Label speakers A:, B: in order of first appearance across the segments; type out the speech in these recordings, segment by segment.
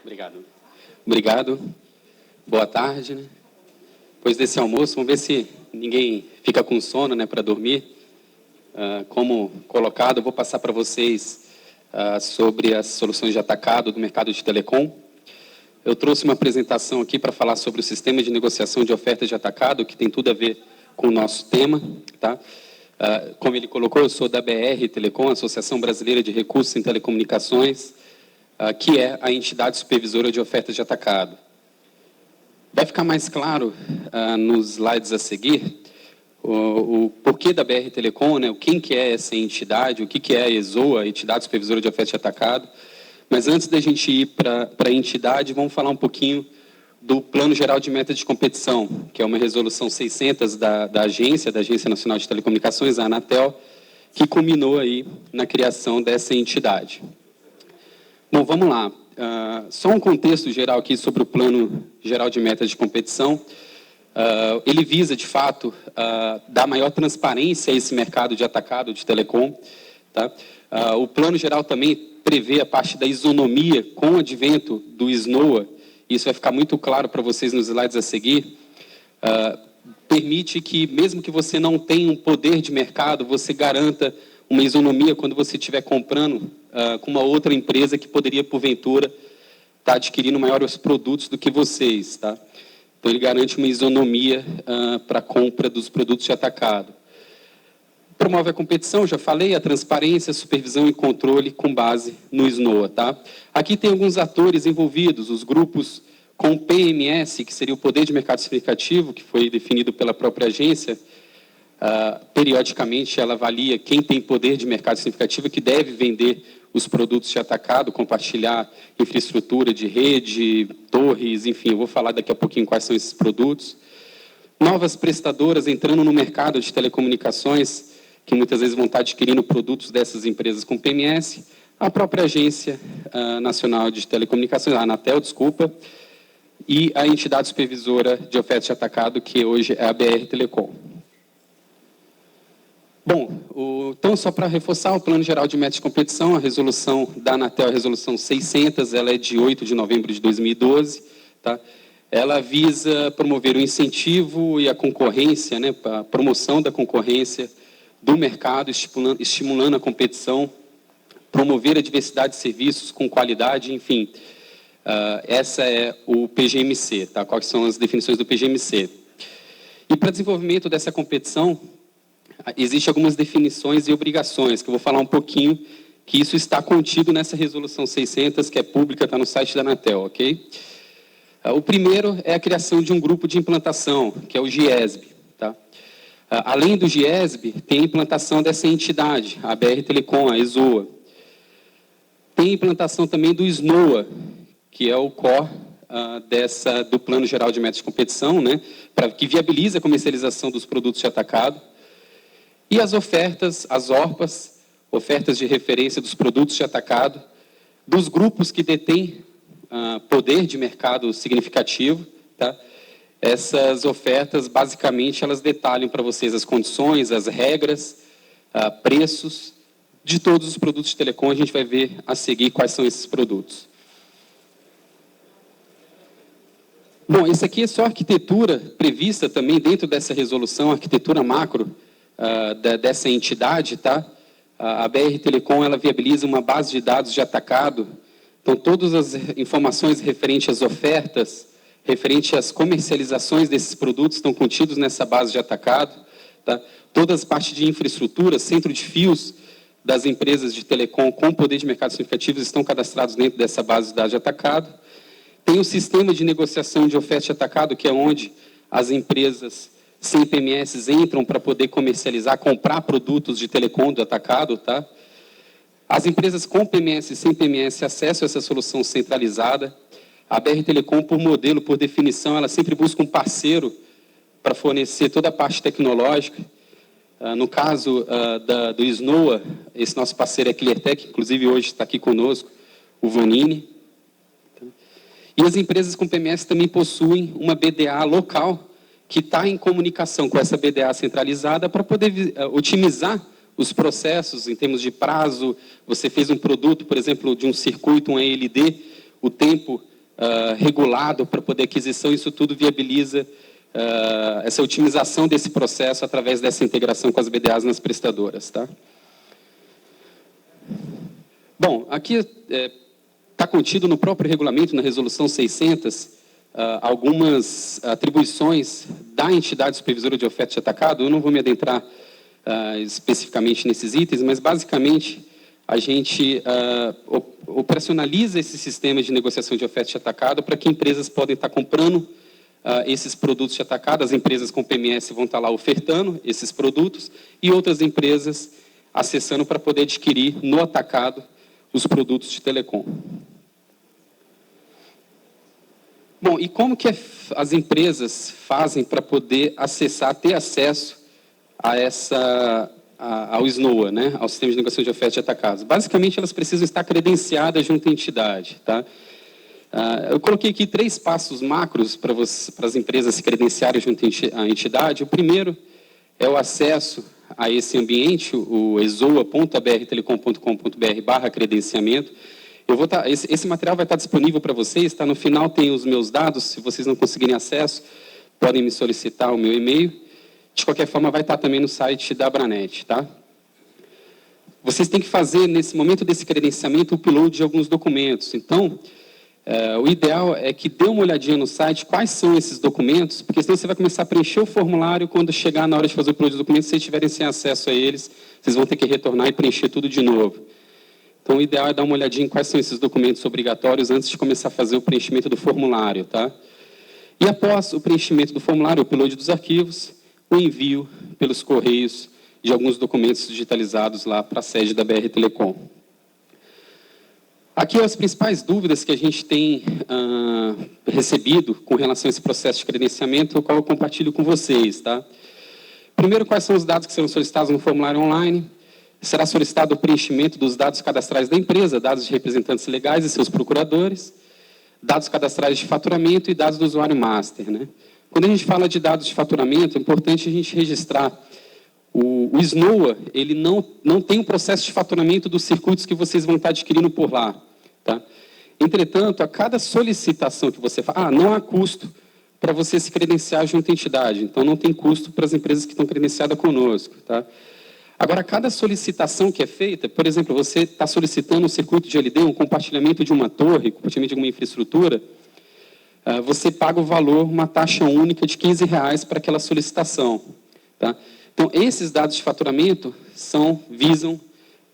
A: Obrigado. Obrigado. Boa tarde, né? Depois desse almoço, vamos ver se ninguém fica com sono, né, para dormir. Como colocado, eu vou passar para vocês sobre as soluções de atacado do mercado de telecom. Eu trouxe uma apresentação aqui para falar sobre o sistema de negociação de ofertas de atacado, que tem tudo a ver com o nosso tema, tá? Como ele colocou, eu sou da BR Telecom, Associação Brasileira de Recursos em Telecomunicações, que é a entidade supervisora de ofertas de atacado. Vai ficar mais claro nos slides a seguir o porquê da BR Telecom, né? Quem que é essa entidade, o que é a ESOA, a Entidade Supervisora de Ofertas de Atacado. Mas antes da gente ir para a entidade, vamos falar um pouquinho do Plano Geral de Metas de Competição, que é uma resolução 600 da Agência Nacional de Telecomunicações, a Anatel, que culminou aí na criação dessa entidade. Bom, vamos lá. Só um contexto geral aqui sobre o Plano Geral de Metas de Competição. Ele visa, de fato, dar maior transparência a esse mercado de atacado de telecom. Tá? O Plano Geral também prevê a parte da isonomia com o advento do SNOA. Isso vai ficar muito claro para vocês nos slides a seguir. Permite que, mesmo que você não tenha um poder de mercado, você garanta uma isonomia quando você estiver comprando com uma outra empresa que poderia, porventura, estar adquirindo maiores produtos do que vocês. Tá? Então, ele garante uma isonomia para a compra dos produtos de atacado. Promove a competição, já falei, a transparência, supervisão e controle com base no SNOA. Tá? Aqui tem alguns atores envolvidos, os grupos com PMS, que seria o Poder de Mercado Significativo, que foi definido pela própria agência. Periodicamente, ela avalia quem tem poder de mercado significativo que deve vender os produtos de atacado, compartilhar infraestrutura de rede, torres, enfim, eu vou falar daqui a pouquinho quais são esses produtos. Novas prestadoras entrando no mercado de telecomunicações, que muitas vezes vão estar adquirindo produtos dessas empresas com PMS, a própria Agência Nacional de Telecomunicações, a Anatel, desculpa, e a entidade supervisora de ofertas de atacado, que hoje é a BR Telecom. Bom, então, só para reforçar, o Plano Geral de Metas de Competição, a resolução da Anatel, a resolução 600, ela é de 8 de novembro de 2012, tá? Ela visa promover o incentivo e a concorrência, né, a promoção da concorrência do mercado, estimulando a competição, promover a diversidade de serviços com qualidade, enfim. Essa é o PGMC, tá? Quais são as definições do PGMC? E para desenvolvimento dessa competição, existem algumas definições e obrigações, que eu vou falar um pouquinho, que isso está contido nessa resolução 600, que é pública, está no site da Anatel, ok? O primeiro é a criação de um grupo de implantação, que é o GIESB. Tá? Além do GIESB, tem a implantação dessa entidade, a BR Telecom, a ESOA. Tem a implantação também do SNOA, que é o core do Plano Geral de Metas de Competição, né, que viabiliza a comercialização dos produtos de atacado. E as ofertas, as ORPAs, ofertas de referência dos produtos de atacado, dos grupos que detêm poder de mercado significativo. Tá? Essas ofertas, basicamente, elas detalham para vocês as condições, as regras, preços de todos os produtos de telecom. A gente vai ver a seguir quais são esses produtos. Bom, isso aqui é só a arquitetura prevista também dentro dessa resolução, a arquitetura macro dessa entidade, tá? A BR Telecom, ela viabiliza uma base de dados de atacado. Então, todas as informações referentes às ofertas, referente às comercializações desses produtos estão contidos nessa base de atacado. Tá? Todas as partes de infraestrutura, centro de fios das empresas de telecom com poder de mercado significativo estão cadastrados dentro dessa base de dados de atacado. Tem o sistema de negociação de oferta de atacado, que é onde as empresas sem PMS entram para poder comercializar, comprar produtos de telecom do atacado. Tá? As empresas com PMS e sem PMS acessam essa solução centralizada. A BR Telecom, por modelo, por definição, ela sempre busca um parceiro para fornecer toda a parte tecnológica. No caso do SNOA, esse nosso parceiro é a Cleartech, inclusive hoje está aqui conosco, o Vanini. E as empresas com PMS também possuem uma BDA local, que está em comunicação com essa BDA centralizada para poder otimizar os processos em termos de prazo. Você fez um produto, por exemplo, de um circuito, um ELD, o tempo regulado para poder aquisição, isso tudo viabiliza essa otimização desse processo através dessa integração com as BDAs nas prestadoras. Tá? Bom, aqui está contido no próprio regulamento, na Resolução 600, algumas atribuições da entidade supervisora de oferta de atacado. Eu não vou me adentrar especificamente nesses itens, mas, basicamente, a gente operacionaliza esse sistema de negociação de oferta de atacado para que empresas podem estar comprando esses produtos de atacado. As empresas com PMS vão estar lá ofertando esses produtos e outras empresas acessando para poder adquirir no atacado os produtos de telecom. Bom, e como que as empresas fazem para poder acessar, ter acesso ao SNOA, né, ao Sistema de Negociação de Oferta de Atacados? Basicamente, elas precisam estar credenciadas junto à entidade. Tá? Eu coloquei aqui 3 passos macros para as empresas se credenciarem junto à entidade. O primeiro é o acesso a esse ambiente, o exoa.brtelecom.com.br/credenciamento. Esse material vai estar disponível para vocês, tá? No final tem os meus dados, se vocês não conseguirem acesso, podem me solicitar o meu e-mail. De qualquer forma, vai estar também no site da Abranet. Tá? Vocês têm que fazer, nesse momento desse credenciamento, o upload de alguns documentos. Então, o ideal é que dê uma olhadinha no site, quais são esses documentos, porque senão você vai começar a preencher o formulário, quando chegar na hora de fazer o upload dos documentos, se vocês estiverem sem acesso a eles, vocês vão ter que retornar e preencher tudo de novo. Então, o ideal é dar uma olhadinha em quais são esses documentos obrigatórios antes de começar a fazer o preenchimento do formulário. Tá? E após o preenchimento do formulário, o upload dos arquivos, o envio pelos correios de alguns documentos digitalizados lá para a sede da BR Telecom. Aqui as principais dúvidas que a gente tem recebido com relação a esse processo de credenciamento, o qual eu compartilho com vocês. Tá? Primeiro, quais são os dados que serão solicitados no formulário online? Será solicitado o preenchimento dos dados cadastrais da empresa, dados de representantes legais e seus procuradores, dados cadastrais de faturamento e dados do usuário master. Né? Quando a gente fala de dados de faturamento, é importante a gente registrar. O SNOA, ele não tem um processo de faturamento dos circuitos que vocês vão estar adquirindo por lá. Tá? Entretanto, a cada solicitação que você faz, não há custo para você se credenciar junto à entidade. Então, não tem custo para as empresas que estão credenciadas conosco. Tá? Agora, cada solicitação que é feita, por exemplo, você está solicitando um circuito de LD, um compartilhamento de uma torre, compartilhamento de alguma infraestrutura, você paga o valor, uma taxa única de R$15 para aquela solicitação. Tá? Então, esses dados de faturamento visam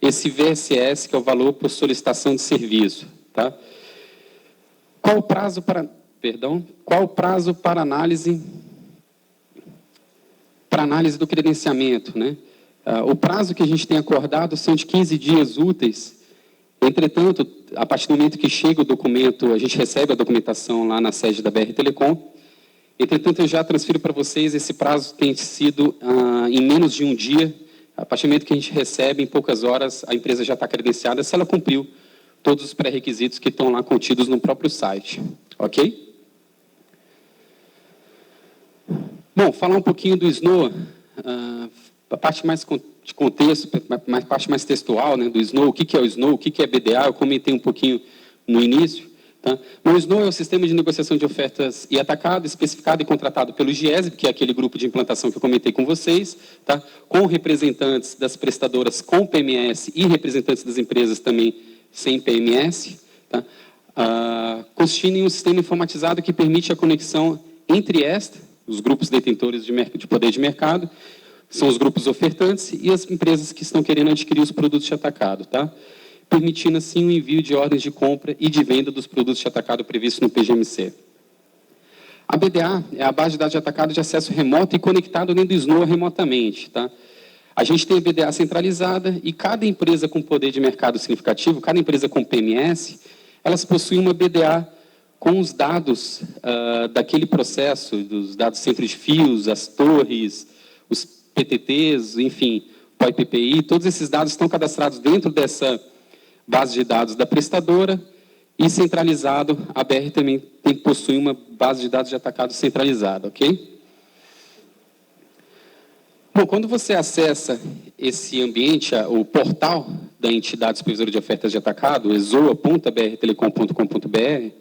A: esse VSS, que é o valor por solicitação de serviço. Tá? Qual o prazo para análise do credenciamento? Né? O prazo que a gente tem acordado são de 15 dias úteis. Entretanto, a partir do momento que chega o documento, a gente recebe a documentação lá na sede da BR Telecom. Entretanto, eu já transfiro para vocês, esse prazo tem sido em menos de um dia. A partir do momento que a gente recebe, em poucas horas, a empresa já está credenciada, se ela cumpriu todos os pré-requisitos que estão lá contidos no próprio site. Ok? Bom, falar um pouquinho do SNOA, a parte mais de contexto, a parte mais textual, né, do SNOA, o que é o SNOA, o que é BDA, eu comentei um pouquinho no início. Tá? O SNOA é o Sistema de Negociação de Ofertas e Atacado, especificado e contratado pelo GIESB, que é aquele grupo de implantação que eu comentei com vocês, tá? Com representantes das prestadoras com PMS e representantes das empresas também sem PMS, tá? Constituem um sistema informatizado que permite a conexão entre os grupos detentores de poder de mercado, são os grupos ofertantes e as empresas que estão querendo adquirir os produtos de atacado, tá? Permitindo, assim, o envio de ordens de compra e de venda dos produtos de atacado previstos no PGMC. A BDA é a base de dados de atacado de acesso remoto e conectado dentro do SNOA remotamente. Tá? A gente tem a BDA centralizada e cada empresa com poder de mercado significativo, cada empresa com PMS, elas possuem uma BDA com os dados daquele processo, dos dados centro de fios, as torres, os PTTs, enfim, o PPI, todos esses dados estão cadastrados dentro dessa base de dados da prestadora e centralizado, a BR também possui uma base de dados de atacado centralizada, ok? Bom, quando você acessa esse ambiente, o portal da entidade supervisora de ofertas de atacado, exoa.brtelecom.com.br,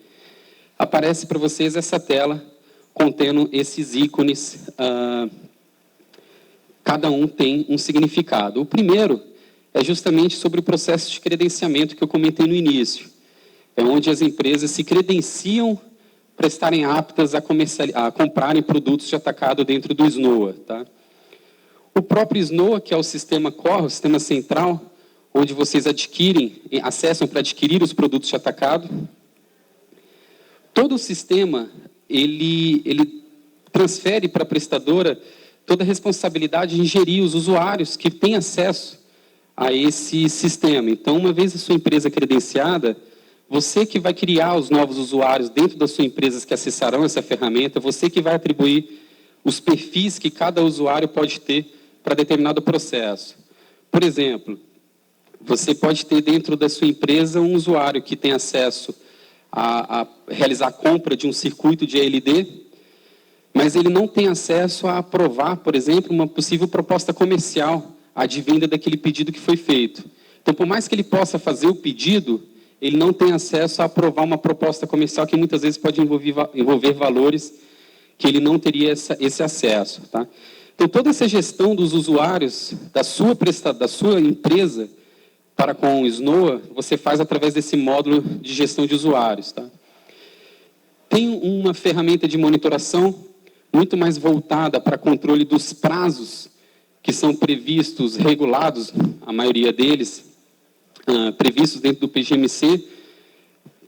A: aparece para vocês essa tela contendo esses ícones. Cada um tem um significado. O primeiro é justamente sobre o processo de credenciamento que eu comentei no início. É onde as empresas se credenciam para estarem aptas a comprarem produtos de atacado dentro do SNOA. Tá? O próprio SNOA, que é o sistema core, o sistema central, onde vocês acessam para adquirir os produtos de atacado. Todo o sistema, ele transfere para a prestadora toda a responsabilidade de gerir os usuários que têm acesso a esse sistema. Então, uma vez a sua empresa credenciada, você que vai criar os novos usuários dentro da sua empresa que acessarão essa ferramenta, você que vai atribuir os perfis que cada usuário pode ter para determinado processo. Por exemplo, você pode ter dentro da sua empresa um usuário que tem acesso a realizar a compra de um circuito de ALD, mas ele não tem acesso a aprovar, por exemplo, uma possível proposta comercial advinda daquele pedido que foi feito. Então, por mais que ele possa fazer o pedido, ele não tem acesso a aprovar uma proposta comercial que muitas vezes pode envolver valores que ele não teria esse acesso. Tá? Então, toda essa gestão dos usuários da sua empresa para com o SNOA, você faz através desse módulo de gestão de usuários. Tá? Tem uma ferramenta de monitoração muito mais voltada para controle dos prazos que são previstos, regulados, a maioria deles, previstos dentro do PGMC,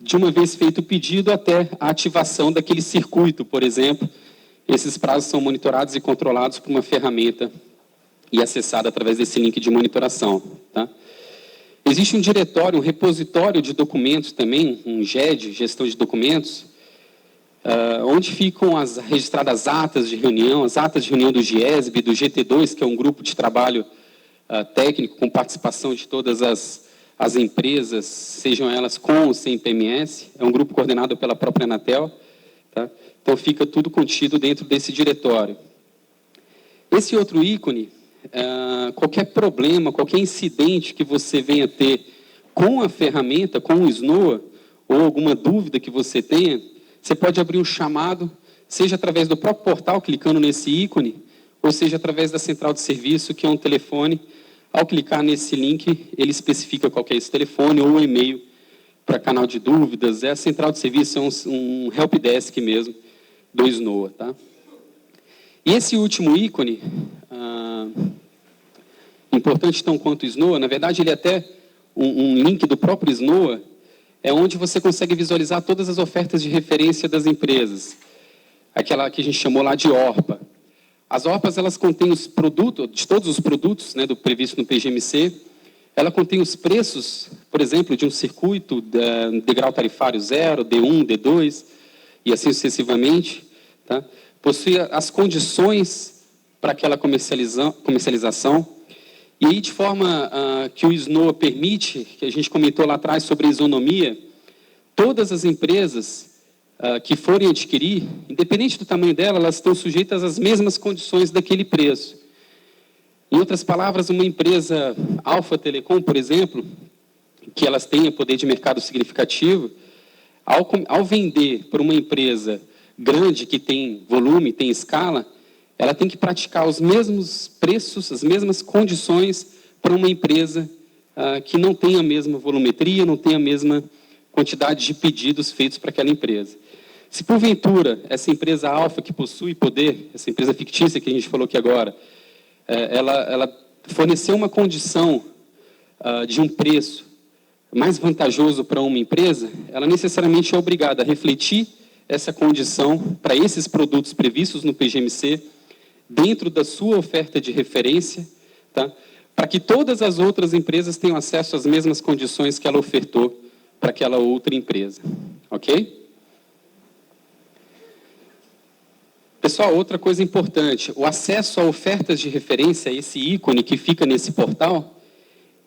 A: de uma vez feito o pedido até a ativação daquele circuito, por exemplo. Esses prazos são monitorados e controlados por uma ferramenta e acessada através desse link de monitoração. Tá? Existe um diretório, um repositório de documentos também, um GED, gestão de documentos, onde ficam registradas atas de reunião, as atas de reunião do GIESB, do GT2, que é um grupo de trabalho técnico com participação de todas as empresas, sejam elas com ou sem PMS, é um grupo coordenado pela própria Anatel. Tá? Então, fica tudo contido dentro desse diretório. Esse outro ícone, qualquer problema, qualquer incidente que você venha ter com a ferramenta, com o SNOA, ou alguma dúvida que você tenha, você pode abrir um chamado, seja através do próprio portal, clicando nesse ícone, ou seja através da central de serviço, que é um telefone. Ao clicar nesse link, ele especifica qual que é esse telefone ou um e-mail para canal de dúvidas. A central de serviço é um helpdesk mesmo do SNOA. Tá? E esse último ícone, importante tão quanto o SNOA, na verdade ele é até um link do próprio SNOA, é onde você consegue visualizar todas as ofertas de referência das empresas. Aquela que a gente chamou lá de ORPA. As ORPAs, elas contêm os produtos, de todos os produtos, né, do previsto no PGMC, ela contém os preços, por exemplo, de um circuito degrau tarifário 0, D1, D2, e assim sucessivamente. Tá? Possui as condições para aquela comercialização. E aí, de forma que o SNOA permite, que a gente comentou lá atrás sobre a isonomia, todas as empresas que forem adquirir, independente do tamanho dela, elas estão sujeitas às mesmas condições daquele preço. Em outras palavras, uma empresa Alfa Telecom, por exemplo, que elas tenham poder de mercado significativo, ao vender para uma empresa grande que tem volume, tem escala, ela tem que praticar os mesmos preços, as mesmas condições para uma empresa que não tem a mesma volumetria, não tem a mesma quantidade de pedidos feitos para aquela empresa. Se, porventura, essa empresa alfa que possui poder, essa empresa fictícia que a gente falou aqui agora, ela fornecer uma condição de um preço mais vantajoso para uma empresa, ela necessariamente é obrigada a refletir essa condição para esses produtos previstos no PGMC, dentro da sua oferta de referência, tá? Para que todas as outras empresas tenham acesso às mesmas condições que ela ofertou para aquela outra empresa. Ok? Pessoal, outra coisa importante, o acesso a ofertas de referência, esse ícone que fica nesse portal,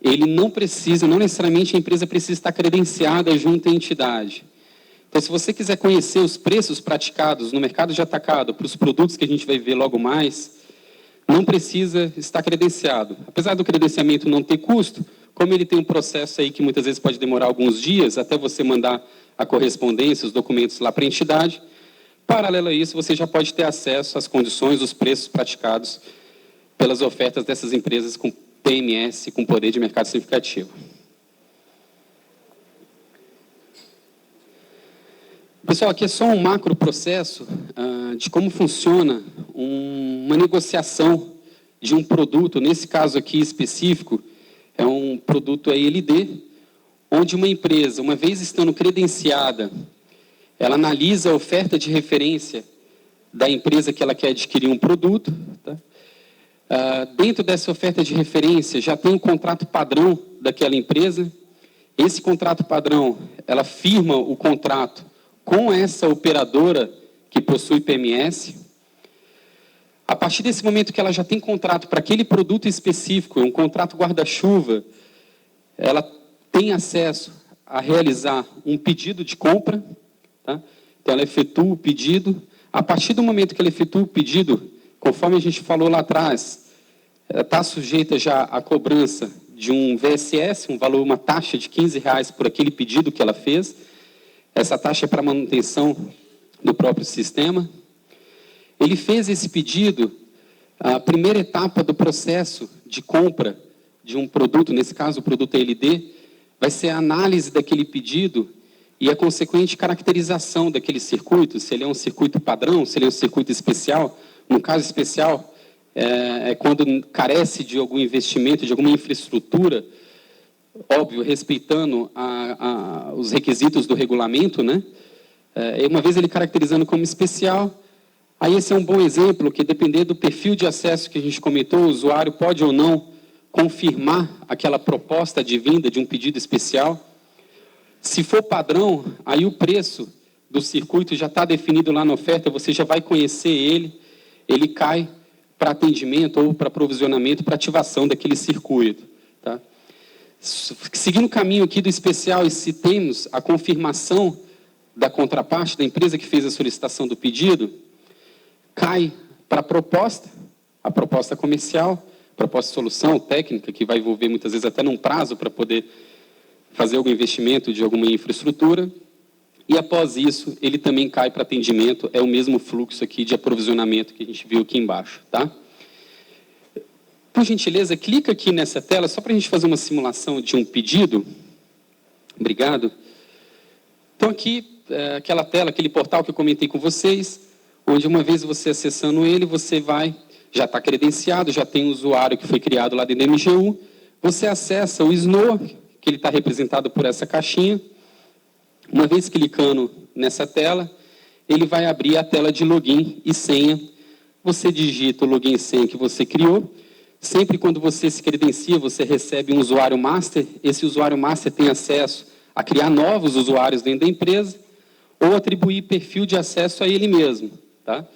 A: ele não necessariamente a empresa precisa estar credenciada junto à entidade. Então, se você quiser conhecer os preços praticados no mercado de atacado para os produtos que a gente vai ver logo mais, não precisa estar credenciado. Apesar do credenciamento não ter custo, como ele tem um processo aí que muitas vezes pode demorar alguns dias, até você mandar a correspondência, os documentos lá para a entidade. Paralelo a isso, você já pode ter acesso às condições, os preços praticados pelas ofertas dessas empresas com PMS, com poder de mercado significativo. Pessoal, aqui é só um macro processo de como funciona uma negociação de um produto. Nesse caso aqui específico, é um produto ELD, onde uma empresa, uma vez estando credenciada, ela analisa a oferta de referência da empresa que ela quer adquirir um produto. Tá? Dentro dessa oferta de referência, já tem um contrato padrão daquela empresa. Esse contrato padrão, ela firma o contrato com essa operadora que possui PMS. A partir desse momento que ela já tem contrato para aquele produto específico, um contrato guarda-chuva, ela tem acesso a realizar um pedido de compra. Tá? Então, ela efetua o pedido. A partir do momento que ela efetua o pedido, conforme a gente falou lá atrás, ela está sujeita já à cobrança de um VSS, um valor, uma taxa de R$15 por aquele pedido que ela fez. Essa taxa é para manutenção do próprio sistema. Ele fez esse pedido, a primeira etapa do processo de compra de um produto, nesse caso o produto ELD, vai ser a análise daquele pedido e a consequente caracterização daquele circuito, se ele é um circuito padrão, se ele é um circuito especial. No caso especial, é quando carece de algum investimento, de alguma infraestrutura, óbvio, respeitando os requisitos do regulamento, né? Uma vez ele caracterizando como especial, aí esse é um bom exemplo, que dependendo do perfil de acesso que a gente comentou, o usuário pode ou não confirmar aquela proposta de vinda de um pedido especial. Se for padrão, aí o preço do circuito já está definido lá na oferta, você já vai conhecer ele cai para atendimento ou para provisionamento, para ativação daquele circuito. Tá? Seguindo o caminho aqui do especial, e se temos a confirmação da contraparte, da empresa que fez a solicitação do pedido, cai para a proposta comercial, proposta de solução técnica, que vai envolver muitas vezes até num prazo para poder fazer algum investimento de alguma infraestrutura, e após isso, ele também cai para atendimento, é o mesmo fluxo aqui de aprovisionamento que a gente viu aqui embaixo. Tá? Por gentileza, clica aqui nessa tela, só para a gente fazer uma simulação de um pedido. Obrigado. Então, aqui, aquela tela, aquele portal que eu comentei com vocês, onde uma vez você acessando ele, você já está credenciado, já tem um usuário que foi criado lá dentro do MGU, você acessa o SNOA, que ele está representado por essa caixinha. Uma vez clicando nessa tela, ele vai abrir a tela de login e senha. Você digita o login e senha que você criou. Sempre quando você se credencia, você recebe um usuário master. Esse usuário master tem acesso a criar novos usuários dentro da empresa ou atribuir perfil de acesso a ele mesmo. Tá?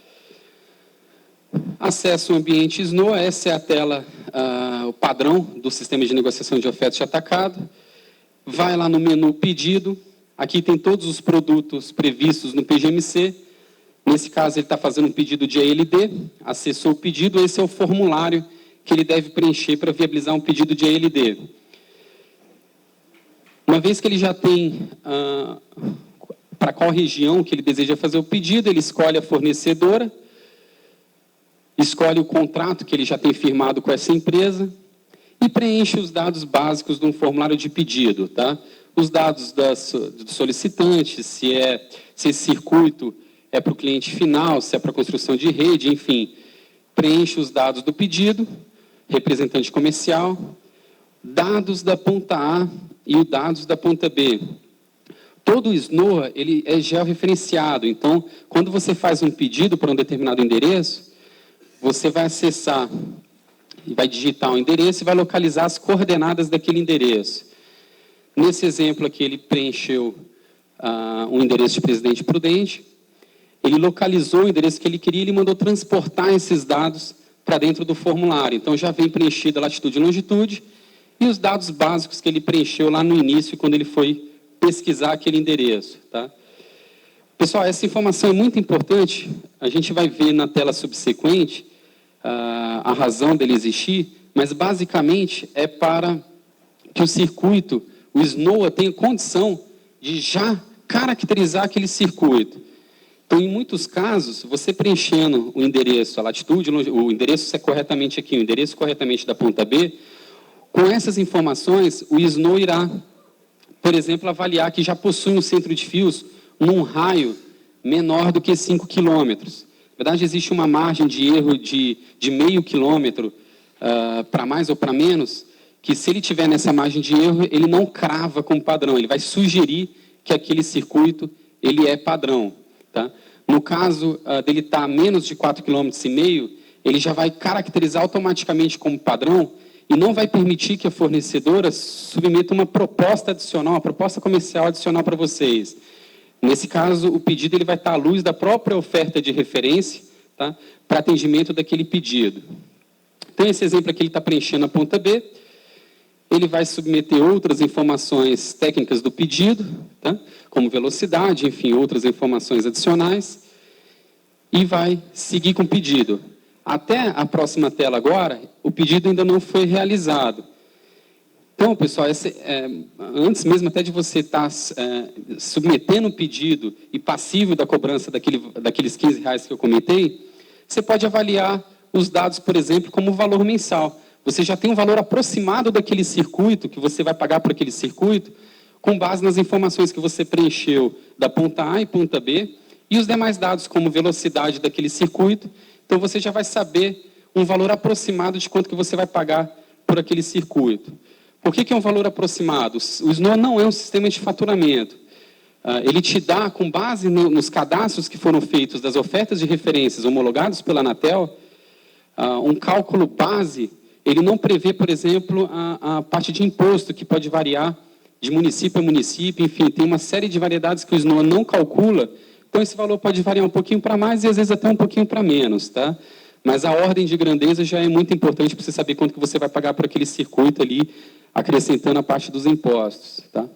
A: Acesso ao ambiente SNOA, essa é a tela, o padrão do sistema de negociação de ofertas de atacado. Vai lá no menu pedido, aqui tem todos os produtos previstos no PGMC. Nesse caso, ele está fazendo um pedido de ALD, acessou o pedido, esse é o formulário que ele deve preencher para viabilizar um pedido de ALD. Uma vez que ele já tem para qual região que ele deseja fazer o pedido, ele escolhe a fornecedora, escolhe o contrato que ele já tem firmado com essa empresa e preenche os dados básicos de um formulário de pedido. Tá? Os dados do solicitante, se esse circuito é para o cliente final, se é para a construção de rede, enfim. Preenche os dados do pedido, representante comercial, dados da ponta A e os dados da ponta B. Todo o SNOA ele é georreferenciado, então, quando você faz um pedido para um determinado endereço, você vai acessar, vai digitar o endereço e vai localizar as coordenadas daquele endereço. Nesse exemplo aqui, ele preencheu um endereço de Presidente Prudente, ele localizou o endereço que ele queria e ele mandou transportar esses dados para dentro do formulário. Então, já vem preenchida a latitude e longitude e os dados básicos que ele preencheu lá no início, quando ele foi pesquisar aquele endereço. Tá? Pessoal, essa informação é muito importante. A gente vai ver na tela subsequente a razão dele existir, mas, basicamente, é para que o circuito, o SNOA, tenha condição de já caracterizar aquele circuito. Então, em muitos casos, você preenchendo o endereço, a latitude, o endereço é corretamente aqui, o endereço corretamente da ponta B, com essas informações, o SNO irá, por exemplo, avaliar que já possui um centro de fios num raio menor do que 5 quilômetros. Na verdade, existe uma margem de erro de meio quilômetro para mais ou para menos, que se ele tiver nessa margem de erro, ele não crava como padrão, ele vai sugerir que aquele circuito ele é padrão. Tá? No caso dele estar a menos de 4,5 km, ele já vai caracterizar automaticamente como padrão e não vai permitir que a fornecedora submeta uma proposta adicional, uma proposta comercial adicional para vocês. Nesse caso, o pedido ele vai estar à luz da própria oferta de referência, tá? Para atendimento daquele pedido. Então, esse exemplo aqui ele está preenchendo a ponta B, ele vai submeter outras informações técnicas do pedido, tá? Como velocidade, enfim, outras informações adicionais, e vai seguir com o pedido. Até a próxima tela agora, o pedido ainda não foi realizado. Então, pessoal, antes mesmo até de você estar submetendo um pedido e passivo da cobrança daqueles R$15 que eu comentei, você pode avaliar os dados, por exemplo, como valor mensal. Você já tem um valor aproximado daquele circuito, que você vai pagar por aquele circuito, com base nas informações que você preencheu da ponta A e ponta B, e os demais dados, como velocidade daquele circuito. Então, você já vai saber um valor aproximado de quanto que você vai pagar por aquele circuito. Por que é um valor aproximado? O SNO não é um sistema de faturamento. Ele te dá, com base nos cadastros que foram feitos das ofertas de referências homologados pela Anatel, um cálculo base. Ele não prevê, por exemplo, a parte de imposto, que pode variar de município a município, enfim, tem uma série de variedades que o SNO não calcula, então esse valor pode variar um pouquinho para mais e às vezes até um pouquinho para menos, tá? Mas a ordem de grandeza já é muito importante para você saber quanto que você vai pagar por aquele circuito ali, acrescentando a parte dos impostos, tá?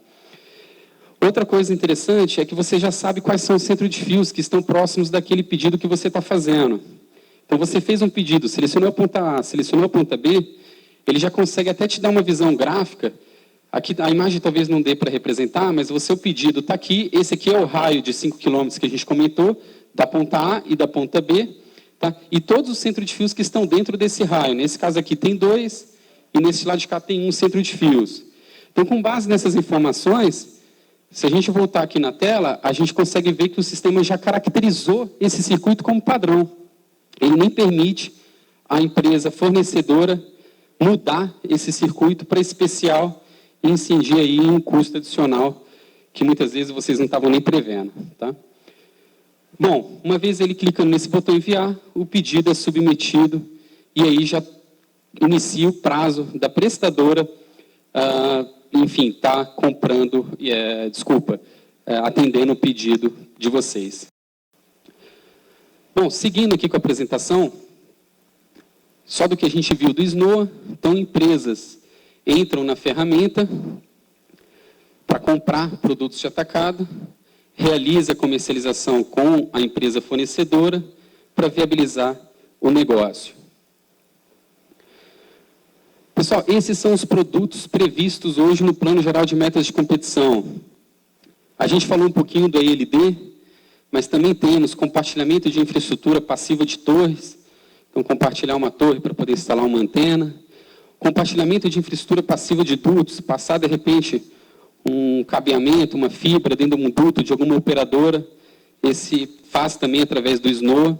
A: Outra coisa interessante é que você já sabe quais são os centros de fios que estão próximos daquele pedido que você está fazendo. Então, você fez um pedido, selecionou a ponta A, selecionou a ponta B, ele já consegue até te dar uma visão gráfica. Aqui a imagem talvez não dê para representar, mas o seu pedido está aqui. Esse aqui é o raio de 5 km que a gente comentou, da ponta A e da ponta B. Tá? E todos os centros de fios que estão dentro desse raio. Nesse caso aqui tem 2, e nesse lado de cá tem um centro de fios. Então, com base nessas informações, se a gente voltar aqui na tela, a gente consegue ver que o sistema já caracterizou esse circuito como padrão. Ele nem permite a empresa fornecedora mudar esse circuito para especial e incidir aí um custo adicional que muitas vezes vocês não estavam nem prevendo. Tá? Bom, uma vez ele clicando nesse botão enviar, o pedido é submetido e aí já inicia o prazo da prestadora, enfim, está comprando, atendendo o pedido de vocês. Bom, seguindo aqui com a apresentação, só do que a gente viu do SNO, então empresas entram na ferramenta para comprar produtos de atacado, realiza a comercialização com a empresa fornecedora para viabilizar o negócio. Pessoal, esses são os produtos previstos hoje no Plano Geral de Metas de Competição. A gente falou um pouquinho do ELD, mas também temos compartilhamento de infraestrutura passiva de torres, então compartilhar uma torre para poder instalar uma antena, compartilhamento de infraestrutura passiva de dutos, passar de repente um cabeamento, uma fibra dentro de um duto de alguma operadora, esse faz também através do SNO.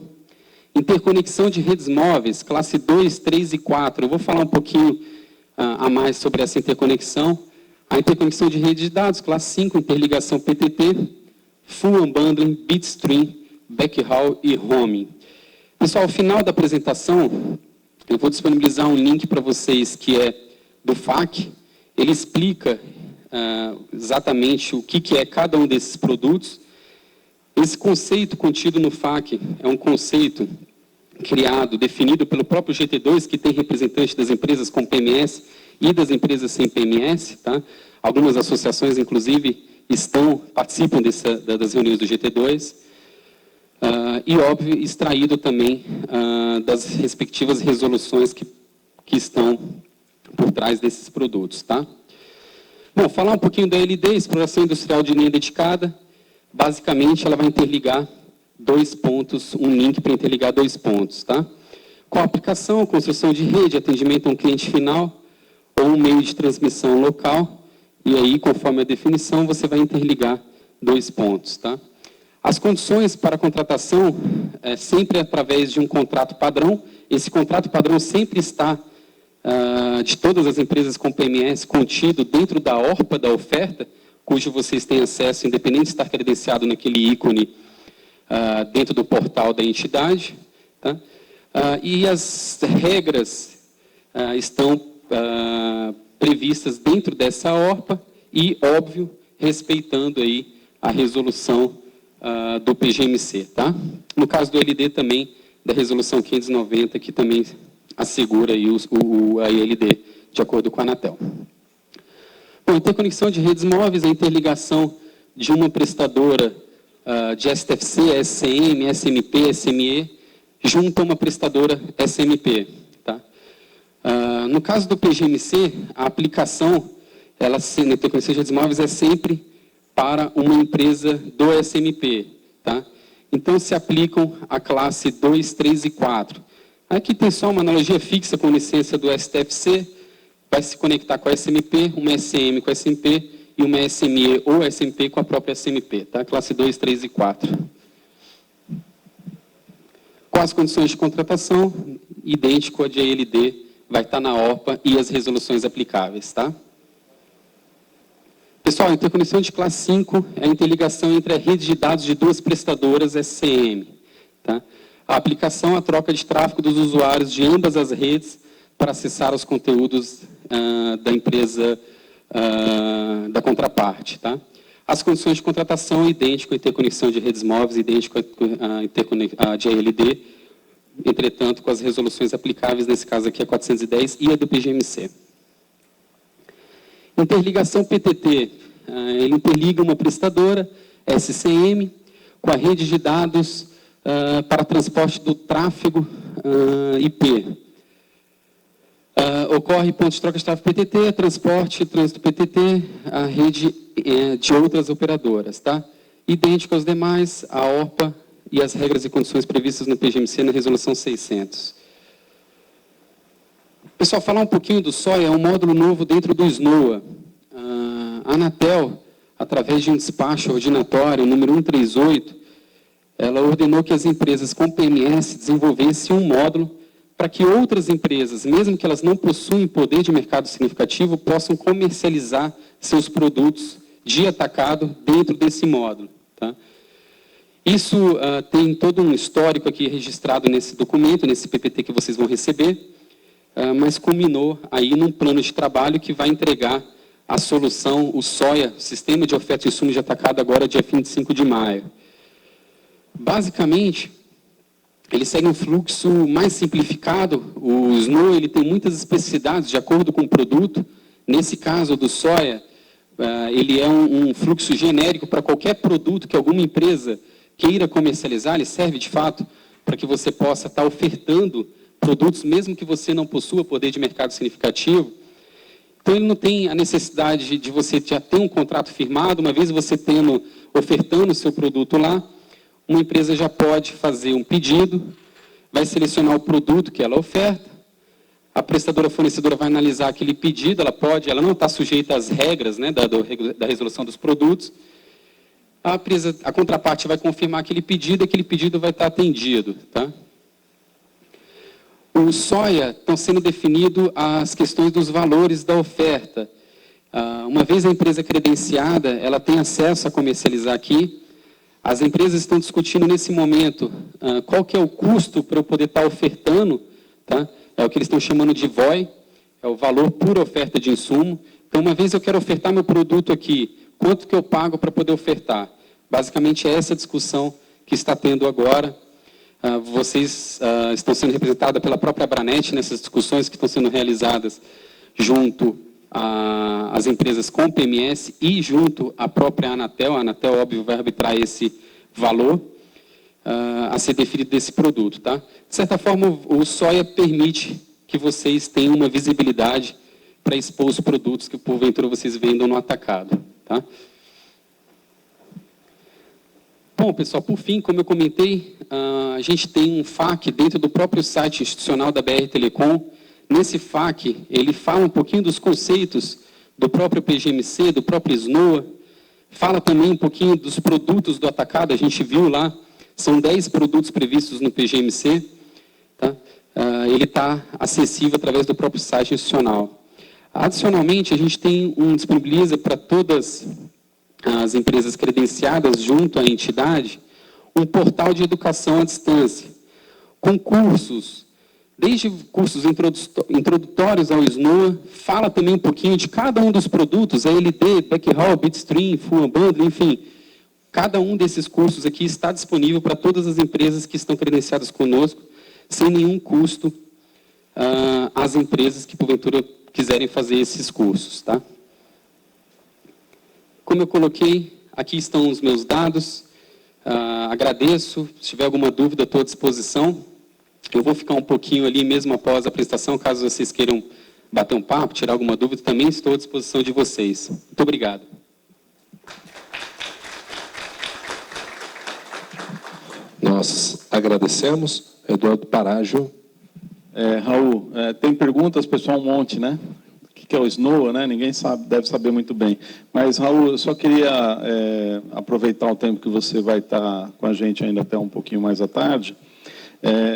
A: Interconexão de redes móveis, classe 2, 3 e 4. Eu vou falar um pouquinho a mais sobre essa interconexão. A interconexão de rede de dados, classe 5, interligação PTT, Full Unbundling, Bitstream, Backhaul e Roaming. Pessoal, ao final da apresentação, eu vou disponibilizar um link para vocês que é do FAQ. Ele explica exatamente o que é cada um desses produtos. Esse conceito contido no FAQ é um conceito criado, definido pelo próprio GT2, que tem representantes das empresas com PMS e das empresas sem PMS. Tá? Algumas associações, inclusive, participam das reuniões do GT2. E, óbvio, extraído também das respectivas resoluções que estão por trás desses produtos. Tá? Bom, falar um pouquinho da LD, Exploração Industrial de Linha Dedicada. basicamente, ela vai interligar 2 pontos, um link para interligar 2 pontos, tá? Com a aplicação, construção de rede, atendimento a um cliente final, ou um meio de transmissão local, e aí, conforme a definição, você vai interligar 2 pontos, tá? As condições para a contratação é sempre através de um contrato padrão. Esse contrato padrão sempre está, de todas as empresas com PMS, contido dentro da ORPA da oferta, cujo vocês têm acesso, independente de estar credenciado naquele ícone dentro do portal da entidade, tá? E as regras estão previstas dentro dessa ORPA e, óbvio, respeitando aí a resolução do PGMC, tá? No caso do LD também, da resolução 590, que também assegura aí a ILD, de acordo com a Anatel. Bom, interconexão de redes móveis, a interligação de uma prestadora de STFC, SCM, SMP, SME, junto a uma prestadora SMP, tá? No caso do PGMC, a aplicação, na interconexão de redes móveis, é sempre para uma empresa do SMP, tá? Então, se aplicam a classe 2, 3 e 4. Aqui tem só uma analogia fixa com licença do STFC, vai se conectar com a SMP, uma SM com a SMP e uma SME ou SMP com a própria SMP, tá? Classe 2, 3 e 4. Com as condições de contratação, idêntico a de ALD, vai estar na ORPA e as resoluções aplicáveis, tá? Pessoal, a interconexão de classe 5 é a interligação entre a rede de dados de 2 prestadoras SCM. Tá? A aplicação, a troca de tráfego dos usuários de ambas as redes para acessar os conteúdos da empresa da contraparte. Tá? As condições de contratação, idêntico à interconexão de redes móveis, idêntico à de ALD, entretanto, com as resoluções aplicáveis, nesse caso aqui a 410 e a do PGMC. Interligação PTT, ele interliga uma prestadora, SCM, com a rede de dados para transporte do tráfego IP. Ocorre pontos de troca de tráfego PTT, transporte, trânsito PTT, a rede de outras operadoras, tá? Idêntico aos demais, a ORPA e as regras e condições previstas no PGMC na resolução 600. Pessoal, falar um pouquinho do SOIA, é um módulo novo dentro do SNOA. A Anatel, através de um despacho ordinatório, número 138, ela ordenou que as empresas com PMS desenvolvessem um módulo para que outras empresas, mesmo que elas não possuem poder de mercado significativo, possam comercializar seus produtos de atacado dentro desse módulo. Tá? Isso tem todo um histórico aqui registrado nesse documento, nesse PPT que vocês vão receber, mas culminou aí num plano de trabalho que vai entregar a solução, o SOIA, Sistema de Oferta e Insumos de Atacado, agora dia 25 de maio. Basicamente, ele segue um fluxo mais simplificado. O SNOW ele tem muitas especificidades de acordo com o produto. Nesse caso do SOIA, ele é um fluxo genérico para qualquer produto que alguma empresa queira comercializar. Ele serve, de fato, para que você possa estar ofertando produtos, mesmo que você não possua poder de mercado significativo. Então, ele não tem a necessidade de você já ter um contrato firmado. Uma vez você ofertando o seu produto lá, uma empresa já pode fazer um pedido, vai selecionar o produto que ela oferta, a prestadora fornecedora vai analisar aquele pedido, ela não está sujeita às regras, né, da resolução dos produtos. A contraparte vai confirmar aquele pedido vai estar atendido. Tá? O SOIA estão sendo definido as questões dos valores da oferta. Uma vez a empresa credenciada, ela tem acesso a comercializar aqui. As empresas estão discutindo nesse momento qual que é o custo para eu poder estar ofertando, tá? É o que eles estão chamando de VOI, é o valor por oferta de insumo. Então, uma vez eu quero ofertar meu produto aqui, quanto que eu pago para poder ofertar? Basicamente é essa discussão que está tendo agora. Vocês estão sendo representados pela própria Abranet nessas discussões que estão sendo realizadas junto às empresas com PMS e junto à própria Anatel. A Anatel, óbvio, vai arbitrar esse valor a ser definido desse produto. Tá? De certa forma, o SOIA permite que vocês tenham uma visibilidade para expor os produtos que, porventura, vocês vendam no atacado. Tá? Bom, pessoal, por fim, como eu comentei, a gente tem um FAQ dentro do próprio site institucional da BR Telecom. Nesse FAQ, ele fala um pouquinho dos conceitos do próprio PGMC, do próprio SNOA, fala também um pouquinho dos produtos do atacado, a gente viu lá, são 10 produtos previstos no PGMC, tá? Ele está acessível através do próprio site institucional. Adicionalmente, a gente disponibiliza para todas as empresas credenciadas junto à entidade um portal de educação à distância, com cursos, desde cursos introdutórios ao SNOA, fala também um pouquinho de cada um dos produtos, ALD, Backhaul, Bitstream, Full Bundle, enfim, cada um desses cursos aqui está disponível para todas as empresas que estão credenciadas conosco, sem nenhum custo às empresas que, porventura, quiserem fazer esses cursos, tá? Como eu coloquei, aqui estão os meus dados, agradeço, se tiver alguma dúvida, estou à disposição. Eu vou ficar um pouquinho ali mesmo após a apresentação, caso vocês queiram bater um papo, tirar alguma dúvida, também estou à disposição de vocês. Muito obrigado.
B: Nós agradecemos. Eduardo Parágio.
C: Raul, tem perguntas, pessoal, um monte, né? O que é o SNOA, né? Ninguém sabe, deve saber muito bem. Mas, Raul, eu só queria aproveitar o tempo que você vai estar com a gente ainda até um pouquinho mais à tarde,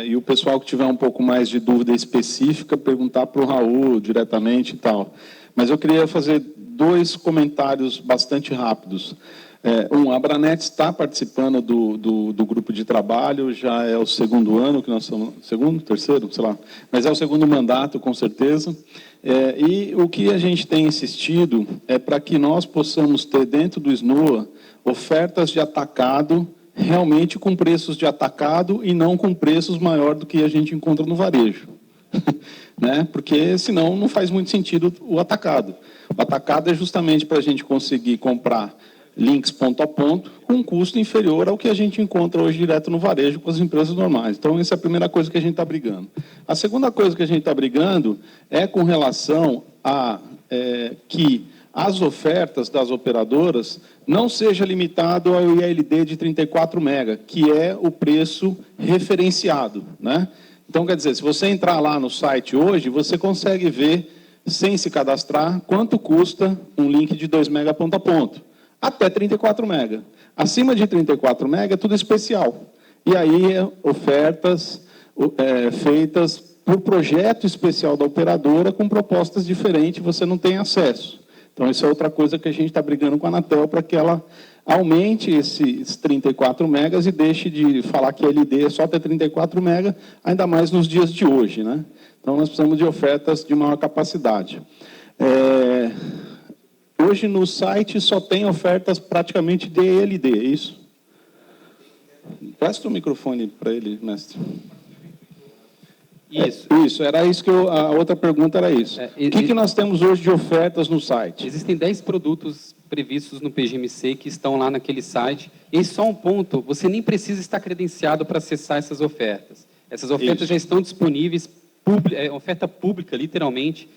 C: e o pessoal que tiver um pouco mais de dúvida específica, perguntar para o Raul diretamente e tal. Mas eu queria fazer 2 comentários bastante rápidos. A Abranet está participando do grupo de trabalho, já é o 2º ano que nós estamos... 2º, 3º, sei lá. Mas é o 2º mandato, com certeza. E o que a gente tem insistido é para que nós possamos ter dentro do SNOA ofertas de atacado realmente com preços de atacado e não com preços maior do que a gente encontra no varejo. Né? Porque, senão, não faz muito sentido o atacado. O atacado é justamente para a gente conseguir comprar links ponto a ponto, com um custo inferior ao que a gente encontra hoje direto no varejo com as empresas normais. Então, essa é a primeira coisa que a gente está brigando. A segunda coisa que a gente está brigando é com relação a que as ofertas das operadoras não seja limitado ao ILD de 34 MB, que é o preço referenciado, né? Então, quer dizer, se você entrar lá no site hoje, você consegue ver, sem se cadastrar, quanto custa um link de 2 MB ponto a ponto. Até 34 MB. Acima de 34 MB é tudo especial. E aí, ofertas feitas por projeto especial da operadora com propostas diferentes, você não tem acesso. Então, isso é outra coisa que a gente está brigando com a Anatel para que ela aumente esses 34 megas e deixe de falar que LD é só até 34 MB, ainda mais nos dias de hoje, né? Então, nós precisamos de ofertas de maior capacidade. Hoje, no site, só tem ofertas praticamente de ELD, é isso? Presta o microfone para ele, mestre. Isso, era isso que a outra pergunta era isso. O que nós temos hoje de ofertas no site?
A: Existem 10 produtos previstos no PGMC que estão lá naquele site. E só um ponto, você nem precisa estar credenciado para acessar essas ofertas. Essas ofertas já estão disponíveis, oferta pública, literalmente.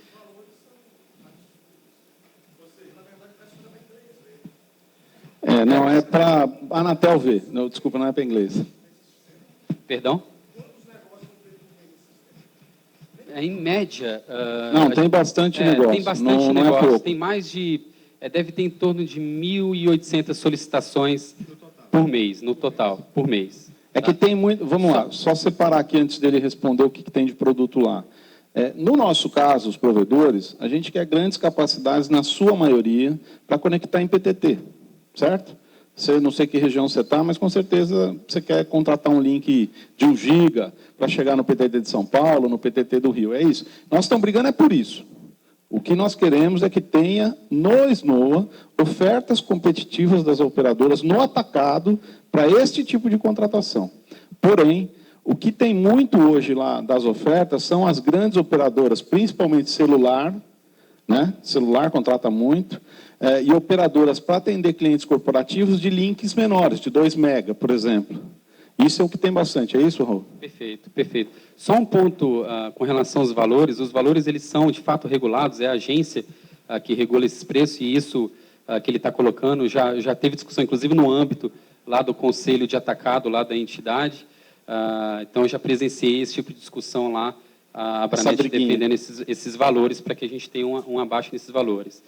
C: Não, é para a Anatel ver. Não, desculpa, não é para inglês.
A: Perdão? Em média...
C: não, tem bastante negócio.
A: Tem bastante negócio.
C: Não é pouco.
A: Tem mais de... deve ter em torno de 1.800 solicitações por mês, no total, por mês.
C: É que tem muito... Vamos lá, só separar aqui antes dele responder o que tem de produto lá. No nosso caso, os provedores, a gente quer grandes capacidades, na sua maioria, para conectar em PTT, certo? Você, não sei que região você está, mas com certeza você quer contratar um link de 1 GB para chegar no PTT de São Paulo, no PTT do Rio, é isso. Nós estamos brigando por isso. O que nós queremos é que tenha, no SNOA, ofertas competitivas das operadoras no atacado para este tipo de contratação. Porém, o que tem muito hoje lá das ofertas são as grandes operadoras, principalmente celular, né? Celular contrata muito, e operadoras para atender clientes corporativos de links menores, de 2 MB, por exemplo. Isso é o que tem bastante, é isso, Raul?
A: Perfeito, perfeito. Só um ponto com relação aos valores. Os valores, eles são, de fato, regulados, é a agência que regula esses preços, e isso que ele está colocando, já teve discussão, inclusive, no âmbito lá do Conselho de Atacado, lá da entidade. Então, eu já presenciei esse tipo de discussão lá, a Abramet defendendo esses valores para que a gente tenha um abaixo nesses valores.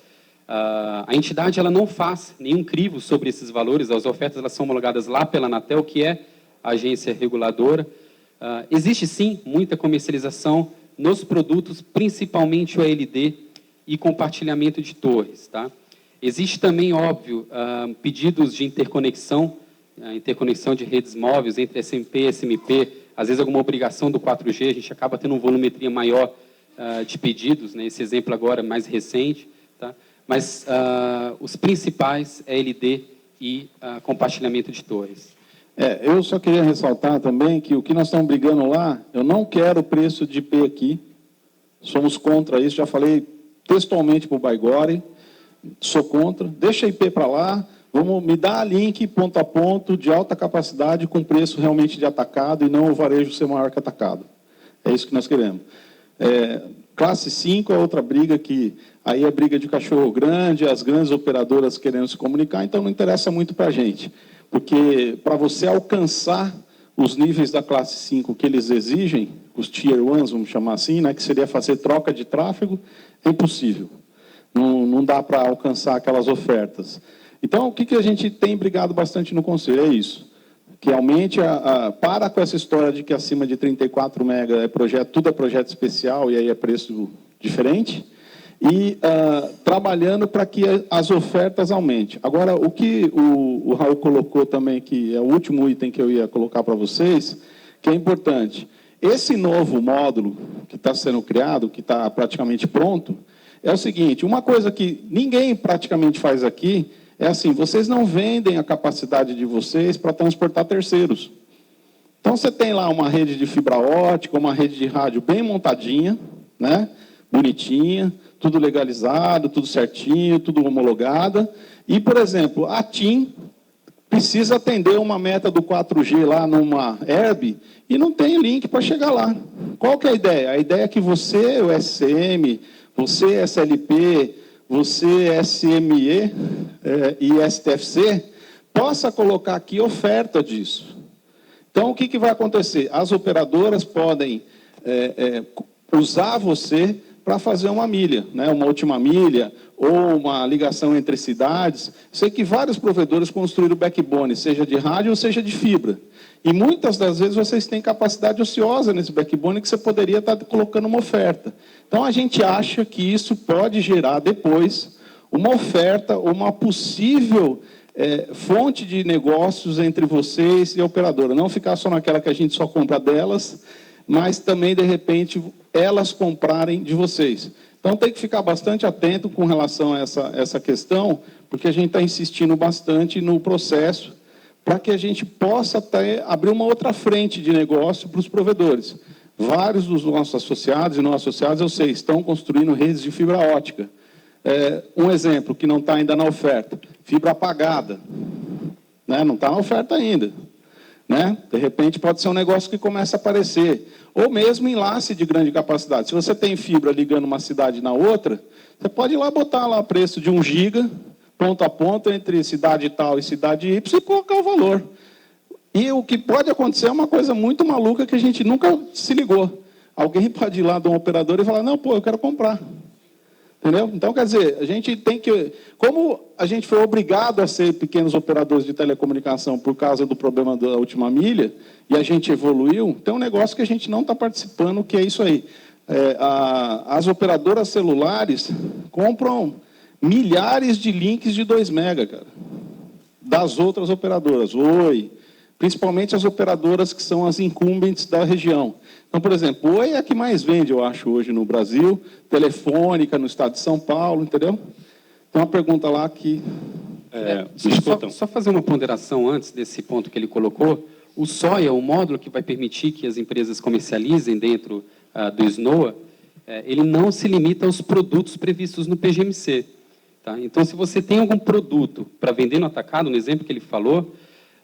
A: A entidade ela não faz nenhum crivo sobre esses valores, as ofertas elas são homologadas lá pela Anatel, que é a agência reguladora. Existe, sim, muita comercialização nos produtos, principalmente o ALD e compartilhamento de torres. Tá? Existe também, óbvio, pedidos de interconexão de redes móveis entre SMP e SMP, às vezes alguma obrigação do 4G, a gente acaba tendo uma volumetria maior de pedidos, né? Esse exemplo agora mais recente, tá? Mas os principais é ALD e compartilhamento de torres.
C: Eu só queria ressaltar também que o que nós estamos brigando lá, eu não quero preço de IP aqui, somos contra isso, já falei textualmente para o Baigorre, sou contra, deixa a IP para lá, me dar link ponto a ponto de alta capacidade com preço realmente de atacado e não o varejo ser maior que atacado. É isso que nós queremos. Classe 5 é outra briga que aí é briga de cachorro grande, as grandes operadoras querendo se comunicar, então não interessa muito para a gente. Porque para você alcançar os níveis da classe 5 que eles exigem, os Tier 1s, vamos chamar assim, né, que seria fazer troca de tráfego, é impossível. Não dá para alcançar aquelas ofertas. Então, o que a gente tem brigado bastante no Conselho? É isso. Que aumente, para com essa história de que acima de 34 mega tudo é projeto especial e aí é preço diferente, e trabalhando para que as ofertas aumentem. Agora, o que o Raul colocou também, que é o último item que eu ia colocar para vocês, que é importante. Esse novo módulo que está sendo criado, que está praticamente pronto, é o seguinte, uma coisa que ninguém praticamente faz aqui, é assim, vocês não vendem a capacidade de vocês para transportar terceiros. Então, você tem lá uma rede de fibra ótica, uma rede de rádio bem montadinha, né? Bonitinha, tudo legalizado, tudo certinho, tudo homologado. E, por exemplo, a TIM precisa atender uma meta do 4G lá numa Herb e não tem link para chegar lá. Qual que é a ideia? A ideia é que você, o SCM, você, SLP, você, SME e STFC, possa colocar aqui oferta disso. Então, o que vai acontecer? As operadoras podem usar você para fazer uma milha, né? Uma última milha, ou uma ligação entre cidades. Sei que vários provedores construíram backbone, seja de rádio ou seja de fibra. E muitas das vezes vocês têm capacidade ociosa nesse backbone que você poderia estar colocando uma oferta. Então, a gente acha que isso pode gerar depois uma oferta, uma possível fonte de negócios entre vocês e a operadora. Não ficar só naquela que a gente só compra delas, mas também, de repente, elas comprarem de vocês. Então, tem que ficar bastante atento com relação a essa questão, porque a gente está insistindo bastante no processo para que a gente possa abrir uma outra frente de negócio para os provedores. Vários dos nossos associados e não associados, eu sei, estão construindo redes de fibra ótica. Um exemplo que não está ainda na oferta, fibra apagada. Né? Não está na oferta ainda. Né? De repente, pode ser um negócio que começa a aparecer. Ou mesmo enlace de grande capacidade. Se você tem fibra ligando uma cidade na outra, você pode ir lá botar lá o preço de 1 giga, ponto a ponto, entre cidade tal e cidade Y, e colocar o valor. E o que pode acontecer é uma coisa muito maluca que a gente nunca se ligou. Alguém pode ir lá de um operador e falar, não, eu quero comprar. Entendeu? Então, quer dizer, a gente tem que... Como a gente foi obrigado a ser pequenos operadores de telecomunicação por causa do problema da última milha, e a gente evoluiu, tem um negócio que a gente não está participando, que é isso aí. As operadoras celulares compram milhares de links de 2 mega, cara, das outras operadoras. Oi, principalmente as operadoras que são as incumbentes da região. Então, por exemplo, Oi é a que mais vende, eu acho, hoje no Brasil, Telefônica no estado de São Paulo, entendeu? Tem uma pergunta lá que...
A: Só fazer uma ponderação antes desse ponto que ele colocou. O SOIA, o módulo que vai permitir que as empresas comercializem dentro do SNOA, ele não se limita aos produtos previstos no PGMC. Tá? Então, se você tem algum produto para vender no atacado, no exemplo que ele falou,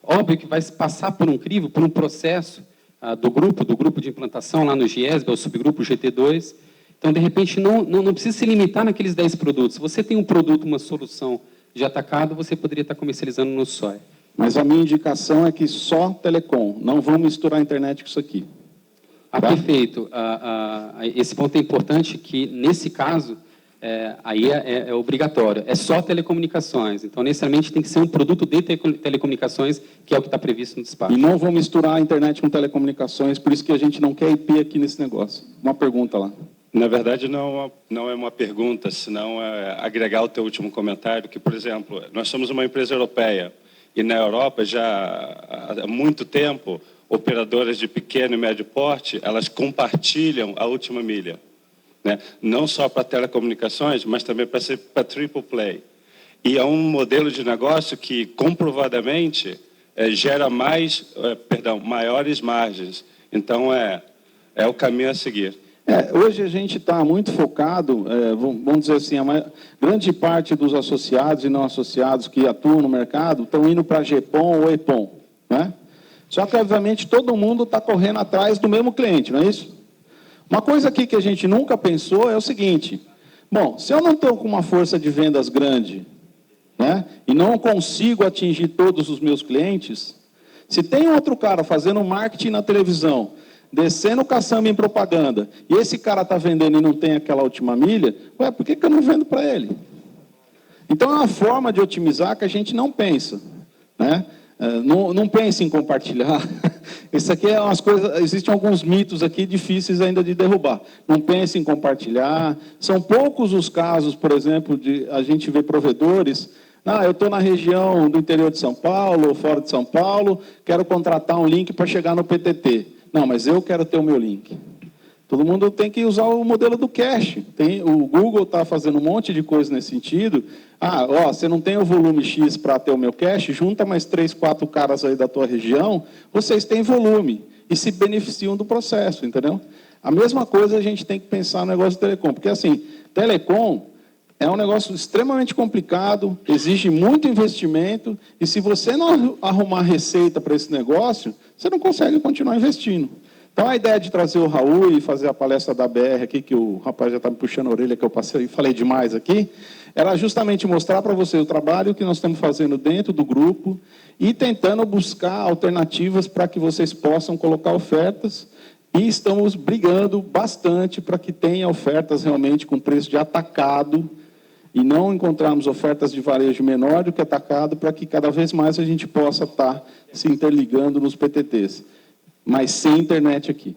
A: óbvio que vai passar por um crivo, por um processo do grupo de implantação lá no GIESB, o subgrupo GT2. Então, de repente, não precisa se limitar naqueles 10 produtos. Se você tem um produto, uma solução de atacado, você poderia estar comercializando no SOIA.
C: Mas a minha indicação é que só telecom, não vamos misturar a internet com isso aqui.
A: Perfeito. Esse ponto é importante, que, nesse caso, aí é obrigatório. É só telecomunicações. Então, necessariamente, tem que ser um produto de telecomunicações, que é o que está previsto no despacho.
C: E não vão misturar a internet com telecomunicações, por isso que a gente não quer IP aqui nesse negócio. Uma pergunta lá.
D: Na verdade, não é uma pergunta, senão é agregar o teu último comentário, que, por exemplo, nós somos uma empresa europeia, e na Europa, já há muito tempo, operadoras de pequeno e médio porte, elas compartilham a última milha, né? Não só para telecomunicações, mas também para triple play. E é um modelo de negócio que, comprovadamente, gera maiores margens. Então, é o caminho a seguir.
C: Hoje a gente está muito focado, vamos dizer assim, grande parte dos associados e não associados que atuam no mercado estão indo para GPON ou EPON, né? Só que, obviamente, todo mundo está correndo atrás do mesmo cliente, não é isso? Uma coisa aqui que a gente nunca pensou é o seguinte: bom, se eu não estou com uma força de vendas grande, né, e não consigo atingir todos os meus clientes, se tem outro cara fazendo marketing na televisão, descendo caçamba em propaganda, e esse cara está vendendo e não tem aquela última milha, por que eu não vendo para ele? Então, é uma forma de otimizar que a gente não pensa, né? Não pense em compartilhar. Isso aqui é umas coisas, existem alguns mitos aqui difíceis ainda de derrubar. Não pense em compartilhar. São poucos os casos, por exemplo, de a gente ver provedores. Eu estou na região do interior de São Paulo, ou fora de São Paulo, quero contratar um link para chegar no PTT. Não, mas eu quero ter o meu link. Todo mundo tem que usar o modelo do cache. O Google está fazendo um monte de coisa nesse sentido. Você não tem o volume X para ter o meu cache, junta mais 3, 4 caras aí da tua região, vocês têm volume e se beneficiam do processo, entendeu? A mesma coisa a gente tem que pensar no negócio de telecom, porque assim, telecom é um negócio extremamente complicado, exige muito investimento, e se você não arrumar receita para esse negócio, você não consegue continuar investindo. Então, a ideia de trazer o Raul e fazer a palestra da BR aqui, que o rapaz já está me puxando a orelha, que eu passei e falei demais aqui, era justamente mostrar para você o trabalho que nós estamos fazendo dentro do grupo e tentando buscar alternativas para que vocês possam colocar ofertas, e estamos brigando bastante para que tenha ofertas realmente com preço de atacado e não encontrarmos ofertas de varejo menor do que atacado, para que cada vez mais a gente possa estar se interligando nos PTTs. Mas sem internet aqui.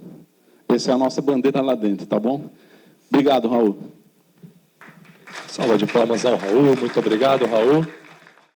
C: Essa é a nossa bandeira lá dentro, tá bom? Obrigado, Raul.
B: Salva de palmas ao Raul. Muito obrigado, Raul.